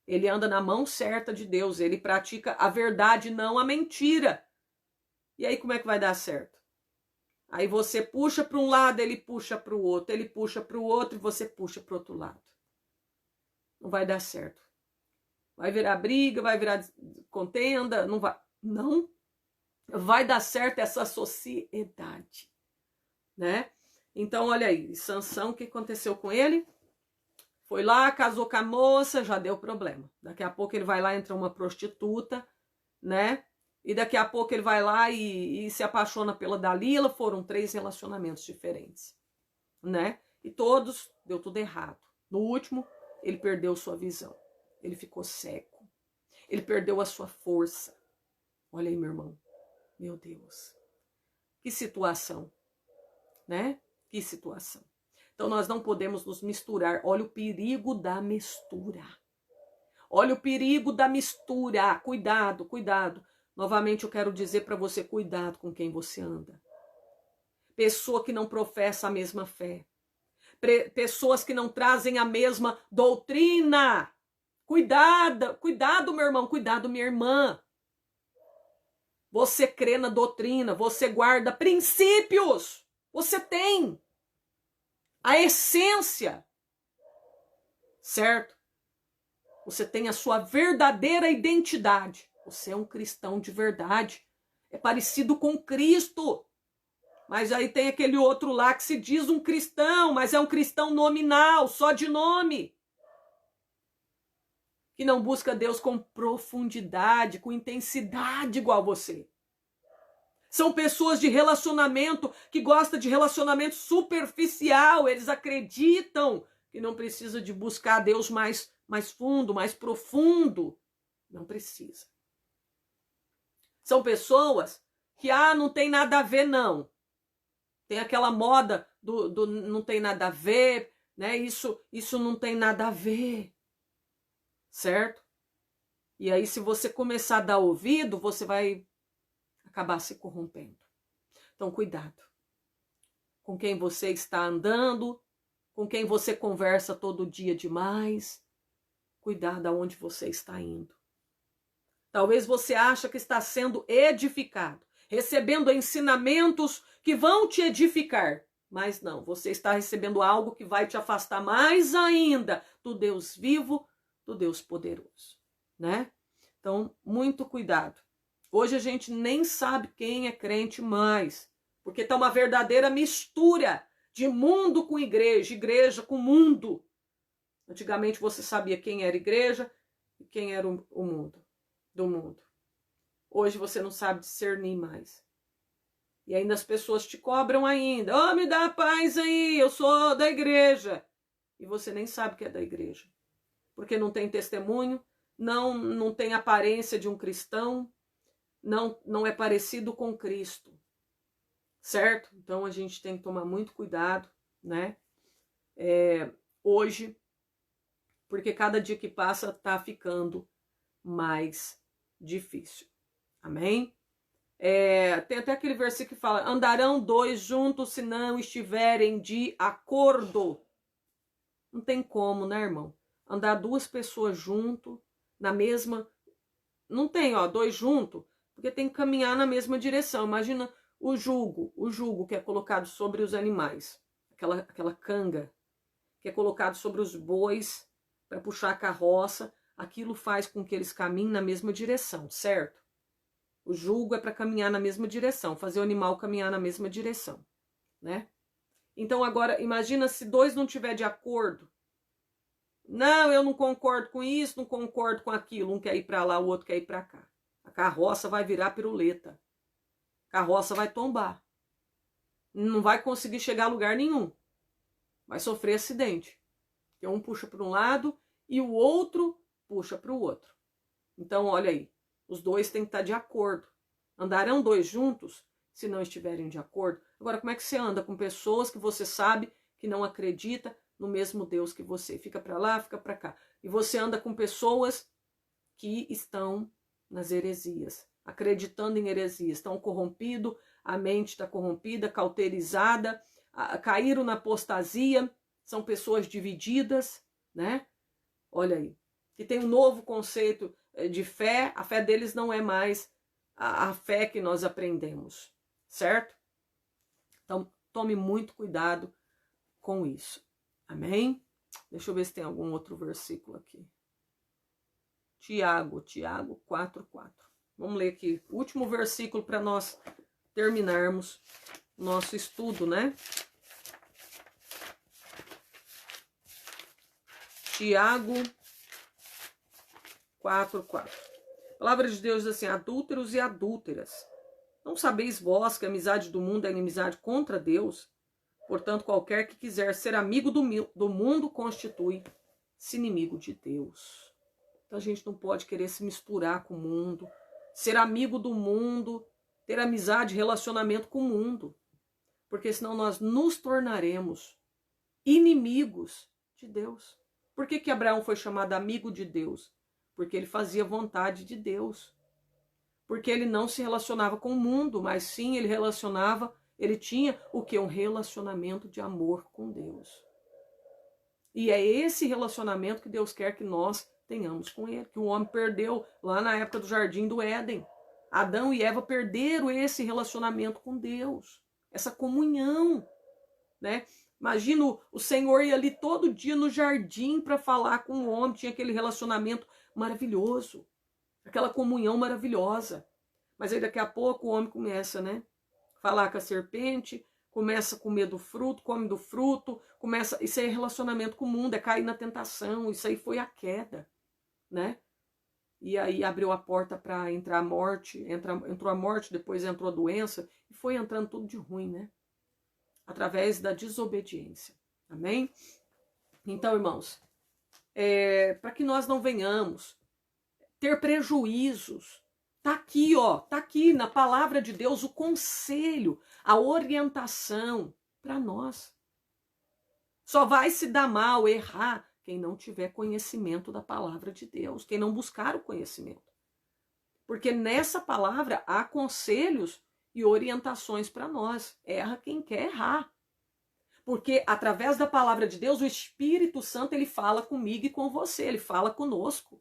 Ele anda na mão certa de Deus, ele pratica a verdade, não a mentira. E aí como é que vai dar certo? Aí você puxa para um lado, ele puxa para o outro, ele puxa para o outro e você puxa para o outro lado. Não vai dar certo. Vai virar briga, vai virar contenda, não vai. Não vai dar certo essa sociedade, né? Então, olha aí, Sansão, o que aconteceu com ele? Foi lá, casou com a moça, já deu problema. Daqui a pouco ele vai lá, entra uma prostituta, né? E daqui a pouco ele vai lá e se apaixona pela Dalila. Foram 3 relacionamentos diferentes, né? E todos, deu tudo errado. No último, ele perdeu sua visão. Ele ficou cego. Ele perdeu a sua força. Olha aí, meu irmão. Meu Deus. Que situação, né? Que situação. Então nós não podemos nos misturar. Olha o perigo da mistura. Olha o perigo da mistura. Cuidado, cuidado. Novamente eu quero dizer para você, cuidado com quem você anda. Pessoa que não professa a mesma fé. Pessoas que não trazem a mesma doutrina. Cuidado, cuidado, meu irmão, cuidado, minha irmã. você crê na doutrina, você guarda princípios, você tem a essência, certo? Você tem a sua verdadeira identidade. Você é um cristão de verdade. É parecido com Cristo. Mas aí tem aquele outro lá que se diz um cristão, mas é um cristão nominal, só de nome. Que não busca Deus com profundidade, com intensidade igual você. São pessoas de relacionamento que gostam de relacionamento superficial. Eles acreditam que não precisa de buscar Deus mais fundo, mais profundo. Não precisa. São pessoas que, não tem nada a ver, não. Tem aquela moda do não tem nada a ver, né? Isso não tem nada a ver. Certo? E aí, se você começar a dar ouvido, você vai acabar se corrompendo. Então, cuidado com quem você está andando, com quem você conversa todo dia demais. Cuidado aonde você está indo. Talvez você ache que está sendo edificado, recebendo ensinamentos que vão te edificar. Mas não, você está recebendo algo que vai te afastar mais ainda do Deus vivo, do Deus poderoso, né? Então, muito cuidado. Hoje a gente nem sabe quem é crente mais, porque está uma verdadeira mistura de mundo com igreja, igreja com mundo. Antigamente você sabia quem era igreja e quem era o mundo, do mundo. Hoje você não sabe discernir mais. E ainda as pessoas te cobram ainda. Me dá paz aí, eu sou da igreja. E você nem sabe que é da igreja. Porque não tem testemunho, não tem aparência de um cristão, não é parecido com Cristo, certo? Então a gente tem que tomar muito cuidado, né? Hoje, porque cada dia que passa está ficando mais difícil, amém? Tem até aquele versículo que fala, andarão dois juntos se não estiverem de acordo. Não tem como, né, irmão? Andar duas pessoas junto, na mesma... Não tem, dois juntos, porque tem que caminhar na mesma direção. Imagina o jugo que é colocado sobre os animais, aquela canga que é colocado sobre os bois para puxar a carroça, aquilo faz com que eles caminhem na mesma direção, certo? O jugo é para caminhar na mesma direção, fazer o animal caminhar na mesma direção, né? Então agora, imagina se dois não tiver de acordo. Não, eu não concordo com isso, não concordo com aquilo. Um quer ir para lá, o outro quer ir para cá. A carroça vai virar piruleta. A carroça vai tombar. Não vai conseguir chegar a lugar nenhum. Vai sofrer acidente. Porque um puxa para um lado e o outro puxa para o outro. Então, olha aí. Os dois têm que estar de acordo. Andarão dois juntos se não estiverem de acordo. Agora, como é que você anda com pessoas que você sabe que não acredita no mesmo Deus que você? Fica para lá, fica para cá. E você anda com pessoas que estão nas heresias, acreditando em heresias, estão corrompidos, a mente está corrompida, cauterizada, caíram na apostasia, são pessoas divididas, né? Olha aí, que tem um novo conceito de fé, a fé deles não é mais a fé que nós aprendemos, certo? Então, tome muito cuidado com isso, amém? Deixa eu ver se tem algum outro versículo aqui. Tiago 4:4. Vamos ler aqui o último versículo para nós terminarmos nosso estudo, né? Tiago 4:4. A palavra de Deus diz assim: adúlteros e adúlteras, não sabeis vós que a amizade do mundo é inimizade contra Deus? Portanto, qualquer que quiser ser amigo do mundo constitui-se inimigo de Deus. Então a gente não pode querer se misturar com o mundo, ser amigo do mundo, ter amizade, relacionamento com o mundo. Porque senão nós nos tornaremos inimigos de Deus. Por que Abraão foi chamado amigo de Deus? Porque ele fazia vontade de Deus. Porque ele não se relacionava com o mundo, mas sim ele tinha o que? Um relacionamento de amor com Deus. E é esse relacionamento que Deus quer que nós tenhamos com ele, que o homem perdeu lá na época do Jardim do Éden. Adão e Eva perderam esse relacionamento com Deus, essa comunhão, né? Imagina o Senhor ia ali todo dia no jardim para falar com o homem, tinha aquele relacionamento maravilhoso, aquela comunhão maravilhosa. Mas aí daqui a pouco o homem começa, né? Falar com a serpente, começa a comer do fruto, come do fruto, começa. Isso aí é relacionamento com o mundo, é cair na tentação, isso aí foi a queda, né? E aí abriu a porta para entrar a morte, entrou a morte, depois entrou a doença, e foi entrando tudo de ruim, né? Através da desobediência. Amém? Então, irmãos, para que nós não venhamos ter prejuízos, tá aqui, ó, tá aqui na palavra de Deus o conselho, a orientação para nós. Só vai se dar mal, errar, quem não tiver conhecimento da palavra de Deus, quem não buscar o conhecimento. Porque nessa palavra há conselhos e orientações para nós. Erra quem quer errar. Porque através da palavra de Deus, o Espírito Santo, ele fala comigo e com você, ele fala conosco.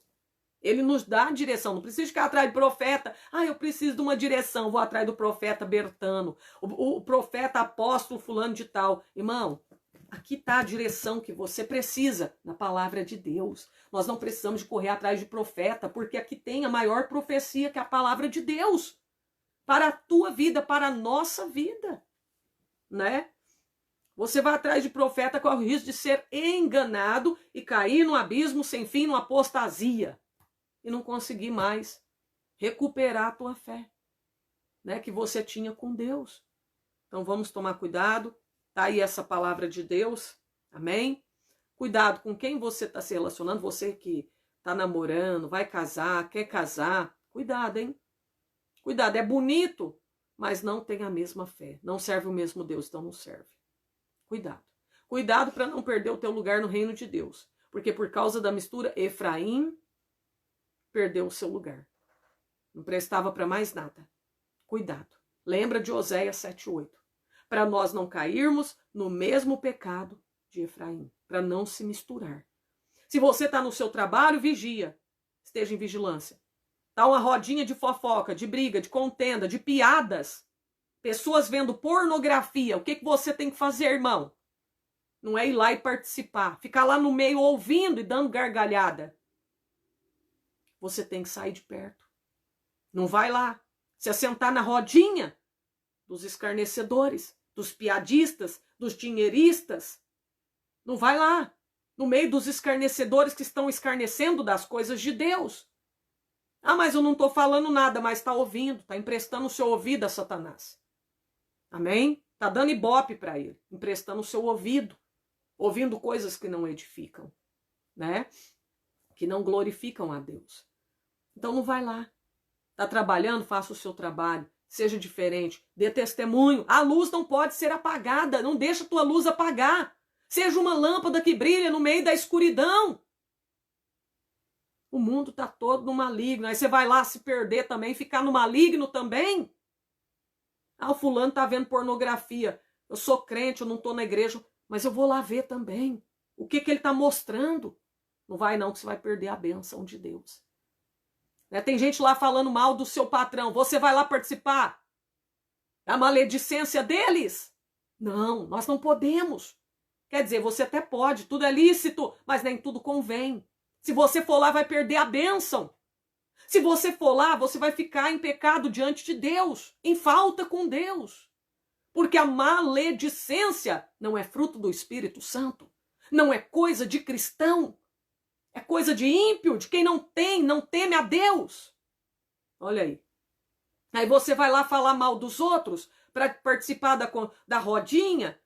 Ele nos dá a direção, não precisa ficar atrás de profeta. Eu preciso de uma direção, vou atrás do profeta Bertano, o profeta apóstolo fulano de tal. Irmão, aqui está a direção que você precisa na palavra de Deus. Nós não precisamos de correr atrás de profeta, porque aqui tem a maior profecia que é a palavra de Deus. Para a tua vida, para a nossa vida, né? Você vai atrás de profeta, corre o risco de ser enganado e cair no abismo sem fim, numa apostasia. E não conseguir mais recuperar a tua fé, né, que você tinha com Deus. Então vamos tomar cuidado. Tá aí essa palavra de Deus. Amém? Cuidado com quem você está se relacionando. Você que está namorando, vai casar, quer casar. Cuidado, hein? Cuidado, é bonito, mas não tem a mesma fé. Não serve o mesmo Deus, então não serve. Cuidado. Cuidado para não perder o teu lugar no reino de Deus. Porque por causa da mistura, Efraim perdeu o seu lugar. Não prestava para mais nada. Cuidado. Lembra de Oséias 7:8. Para nós não cairmos no mesmo pecado de Efraim. Para não se misturar. Se você está no seu trabalho, vigia. Esteja em vigilância. Está uma rodinha de fofoca, de briga, de contenda, de piadas. Pessoas vendo pornografia. O que você tem que fazer, irmão? Não é ir lá e participar. Ficar lá no meio ouvindo e dando gargalhada. Você tem que sair de perto. Não vai lá se assentar na rodinha dos escarnecedores, dos piadistas, dos dinheiristas. Não vai lá no meio dos escarnecedores que estão escarnecendo das coisas de Deus. Mas eu não estou falando nada, mas está ouvindo, está emprestando o seu ouvido a Satanás. Amém? Está dando ibope para ele, emprestando o seu ouvido, ouvindo coisas que não edificam, né? Que não glorificam a Deus. Então não vai lá. Está trabalhando, faça o seu trabalho. Seja diferente. Dê testemunho. A luz não pode ser apagada. Não deixa a tua luz apagar. Seja uma lâmpada que brilha no meio da escuridão. O mundo está todo no maligno. Aí você vai lá se perder também, ficar no maligno também. O fulano está vendo pornografia. Eu sou crente, eu não estou na igreja, mas eu vou lá ver também. O que ele está mostrando? Não vai não, que você vai perder a bênção de Deus. Tem gente lá falando mal do seu patrão. Você vai lá participar da maledicência deles? Não, nós não podemos. Quer dizer, você até pode, tudo é lícito, mas nem tudo convém. Se você for lá, vai perder a bênção. Se você for lá, você vai ficar em pecado diante de Deus, em falta com Deus. Porque a maledicência não é fruto do Espírito Santo. Não é coisa de cristão. É coisa de ímpio, de quem não teme a Deus. Olha aí. Aí você vai lá falar mal dos outros para participar da rodinha,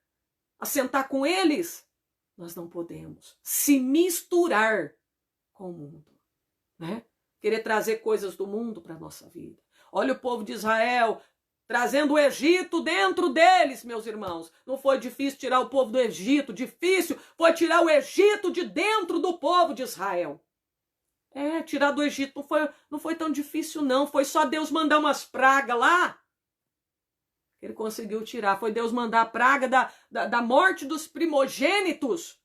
assentar com eles. Nós não podemos se misturar com o mundo, né? Querer trazer coisas do mundo para a nossa vida. Olha o povo de Israel trazendo o Egito dentro deles, meus irmãos. Não foi difícil tirar o povo do Egito, difícil foi tirar o Egito de dentro do povo de Israel. Tirar do Egito não foi tão difícil não, foi só Deus mandar umas pragas lá. Ele conseguiu tirar, foi Deus mandar a praga da morte dos primogênitos.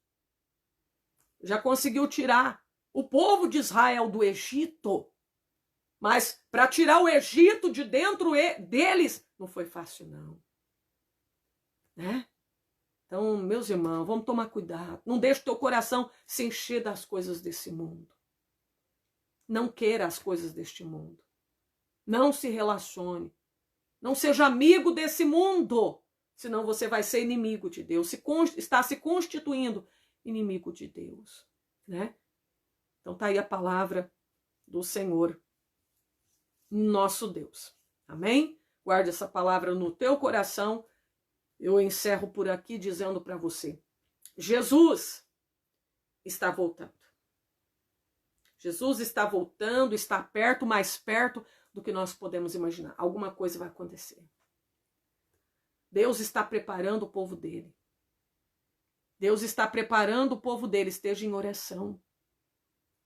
Já conseguiu tirar o povo de Israel do Egito. Mas para tirar o Egito de dentro deles, não foi fácil, não. Né? Então, meus irmãos, vamos tomar cuidado. Não deixe o teu coração se encher das coisas desse mundo. Não queira as coisas deste mundo. Não se relacione. Não seja amigo desse mundo. Senão você vai ser inimigo de Deus. Está se constituindo inimigo de Deus. Né? Então tá aí a palavra do Senhor, nosso Deus. Amém? Guarde essa palavra no teu coração. Eu encerro por aqui dizendo para você: Jesus está voltando. Jesus está voltando, está perto, mais perto do que nós podemos imaginar. Alguma coisa vai acontecer. Deus está preparando o povo dele. Deus está preparando o povo dele. Esteja em oração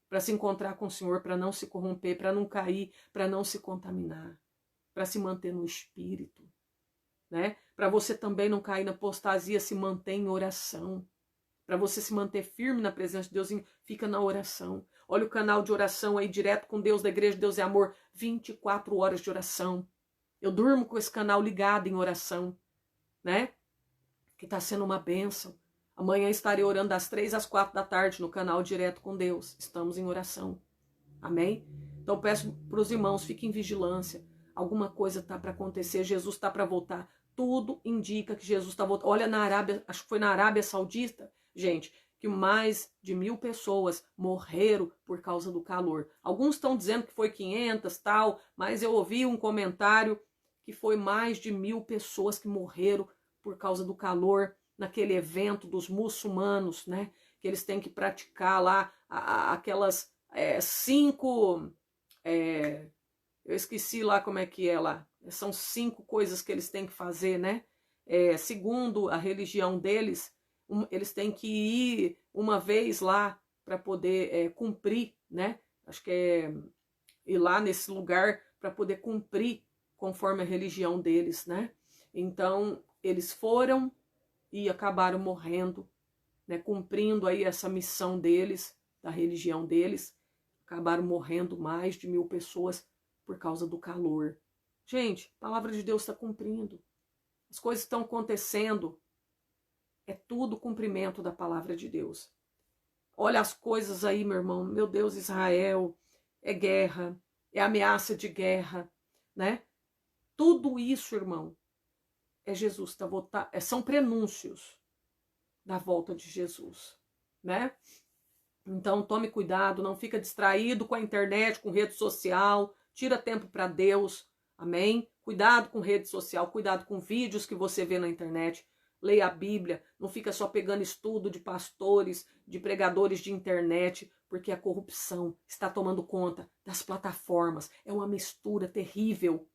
para se encontrar com o Senhor, para não se corromper, para não cair, para não se contaminar, para se manter no espírito. Né? Para você também não cair na apostasia, se mantém em oração. Para você se manter firme na presença de Deus, fica na oração. Olha o canal de oração aí, direto com Deus, da Igreja Deus é Amor, 24 horas de oração. Eu durmo com esse canal ligado em oração, né? Que está sendo uma bênção. Amanhã estarei orando das 3 às 4 da tarde no canal Direto com Deus. Estamos em oração. Amém? Então peço para os irmãos, fiquem em vigilância. Alguma coisa está para acontecer, Jesus está para voltar. Tudo indica que Jesus está voltando. Olha, na Arábia, acho que foi na Arábia Saudita, gente, que mais de 1000 pessoas morreram por causa do calor. Alguns estão dizendo que foi 500, tal, mas eu ouvi um comentário que foi mais de 1000 pessoas que morreram por causa do calor naquele evento dos muçulmanos, né? Que eles têm que praticar lá aquelas 5... eu esqueci lá como é que é lá. São 5 coisas que eles têm que fazer, né? Segundo a religião deles, eles têm que ir uma vez lá para poder cumprir, né? Acho que é ir lá nesse lugar para poder cumprir conforme a religião deles, né? Então, eles foram e acabaram morrendo, né? Cumprindo aí essa missão deles, da religião deles. Acabaram morrendo mais de 1000 pessoas por causa do calor. Gente, a palavra de Deus está cumprindo. As coisas estão acontecendo. É tudo cumprimento da palavra de Deus. Olha as coisas aí, meu irmão. Meu Deus, Israel, é guerra, é ameaça de guerra, né? Tudo isso, irmão, é Jesus está voltando. São prenúncios da volta de Jesus, né? Então tome cuidado, não fica distraído com a internet, com rede social. Tira tempo para Deus, amém? Cuidado com rede social, cuidado com vídeos que você vê na internet. Leia a Bíblia, não fica só pegando estudo de pastores, de pregadores de internet, porque a corrupção está tomando conta das plataformas. É uma mistura terrível.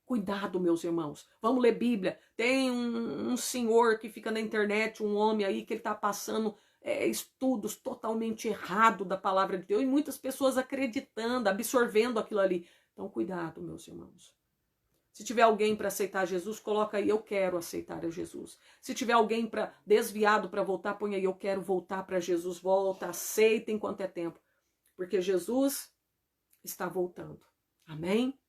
Cuidado, meus irmãos. Vamos ler Bíblia. Tem um senhor que fica na internet, um homem aí que ele está passando estudos totalmente errados da palavra de Deus e muitas pessoas acreditando, absorvendo aquilo ali. Então, cuidado, meus irmãos. Se tiver alguém para aceitar Jesus, coloca aí, eu quero aceitar a Jesus. Se tiver alguém desviado para voltar, põe aí, eu quero voltar para Jesus. Volta, aceita enquanto é tempo. Porque Jesus está voltando. Amém?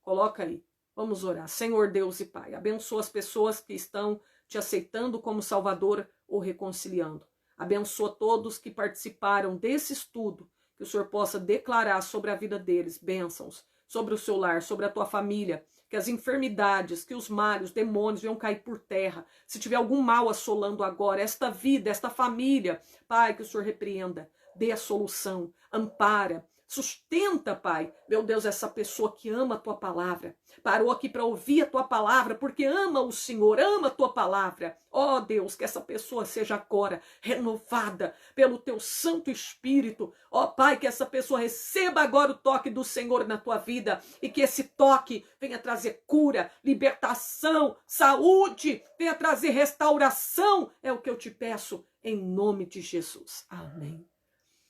Coloca aí. Vamos orar. Senhor Deus e Pai, abençoa as pessoas que estão te aceitando como Salvador ou reconciliando. Abençoa todos que participaram desse estudo, que o Senhor possa declarar sobre a vida deles bênçãos, sobre o seu lar, sobre a tua família, que as enfermidades, que os males, os demônios venham cair por terra. Se tiver algum mal assolando agora esta vida, esta família, Pai, que o Senhor repreenda, dê a solução, ampara, sustenta, Pai, meu Deus, essa pessoa que ama a tua palavra, parou aqui para ouvir a tua palavra, porque ama o Senhor, ama a tua palavra. Ó Deus, que essa pessoa seja agora renovada pelo teu Santo Espírito. Ó Pai, que essa pessoa receba agora o toque do Senhor na tua vida e que esse toque venha trazer cura, libertação, saúde, venha trazer restauração. É o que eu te peço em nome de Jesus. Amém.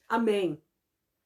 Amém.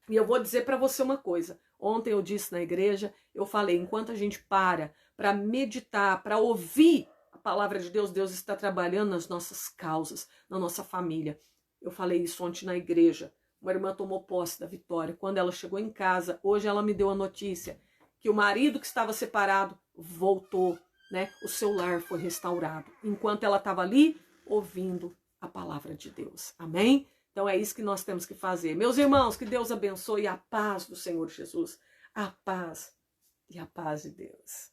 E eu vou dizer para você uma coisa. Ontem eu disse na igreja, eu falei, enquanto a gente para meditar, para ouvir a palavra de Deus, Deus está trabalhando nas nossas causas, na nossa família. Eu falei isso ontem na igreja. Uma irmã tomou posse da vitória. Quando ela chegou em casa, hoje ela me deu a notícia que o marido que estava separado voltou, né? O seu lar foi restaurado, enquanto ela estava ali ouvindo a palavra de Deus. Amém? Então é isso que nós temos que fazer. Meus irmãos, que Deus abençoe a paz do Senhor Jesus. A paz e a paz de Deus.